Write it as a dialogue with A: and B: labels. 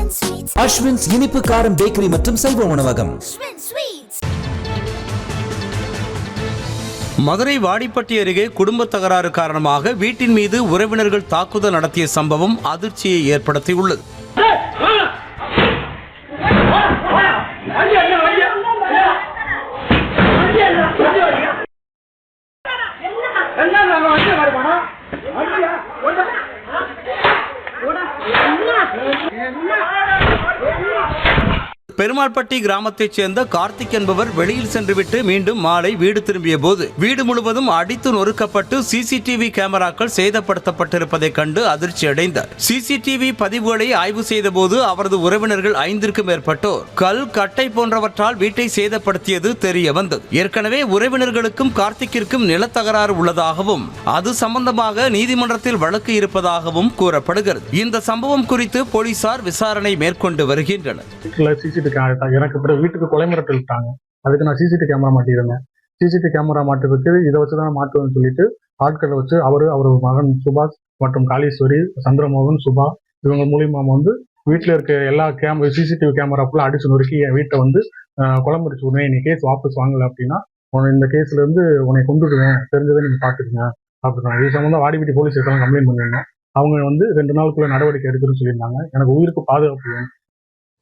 A: அஸ்வின்ஸ் இனிப்பு காரம் பேக்கரி மற்றும் செல்வ உணவகம்.
B: மதுரை வாடிப்பட்டி அருகே குடும்ப தகராறு காரணமாக வீட்டின் மீது உறவினர்கள் தாக்குதல் நடத்திய சம்பவம் அதிர்ச்சியை ஏற்படுத்தியுள்ளது. பெருமாள்பட்டி கிராமத்தைச் சேர்ந்த கார்த்திக் என்பவர் வெளியில் சென்றுவிட்டு மீண்டும் மாலை வீடு திரும்பிய போது வீடு முழுவதும் அடித்து நொறுக்கப்பட்டு சிசிடிவி கேமராக்கள் சேதப்படுத்தப்பட்டிருப்பதை கண்டு அதிர்ச்சி அடைந்தார். சிசிடிவி பதிவுகளை ஆய்வு செய்த போது அவரது உறவினர்கள் 5க்கும் மேற்பட்டோர் கல், கட்டை போன்றவற்றால் வீட்டை சேதப்படுத்தியது தெரிய வந்தது. ஏற்கனவே உறவினர்களுக்கும் கார்த்திக்கிற்கும் நிலத்தகராறு உள்ளதாகவும் அது சம்பந்தமாக நீதிமன்றத்தில் வழக்கு இருப்பதாகவும் கூறப்படுகிறது. இந்த சம்பவம் குறித்து போலீசார் விசாரணை மேற்கொண்டு வருகின்றனர்.
C: எனக்கு வீட்டுக்கு கொலை மிரட்டல் விட்டாங்க. அதுக்கு நான் சிசிடிவி கேமரா மாட்டியிருந்தேன். சிசிடிவி கேமரா மாட்டுறதுக்கு இதை வச்சுதான் மாட்டுவேன்னு சொல்லிட்டு ஆட்களை வச்சு அவர் மகன் சுபாஷ் மற்றும் காளீஸ்வரி, சந்திரமோகன், சுபா இவங்க மூலியமா வீட்டுல இருக்க எல்லா சிசிடிவி கேமரா ஃபுல்லா அடிச்சு நொறுக்கி என் வீட்டை கொலை முடிச்சு விடுவேன். நீ கேஸ் வாபஸ் வாங்கல அப்படின்னா இந்த கேஸ்ல இருந்து உன்னை கொண்டுடுவேன், தெரிஞ்சதை நீங்க பாத்துக்கங்க அப்படின்னா. இது சம்பந்தம் வாடிப்பட்டி போலீஸ் ஸ்டேஷன் கம்ப்ளைண்ட் பண்ணிருந்தோம். அவங்க 2 நாளுக்குள்ள நடவடிக்கை எடுக்கணும்னு சொல்லியிருந்தாங்க. எனக்கு உயிருக்கு பாதுகாப்பு வேணும்.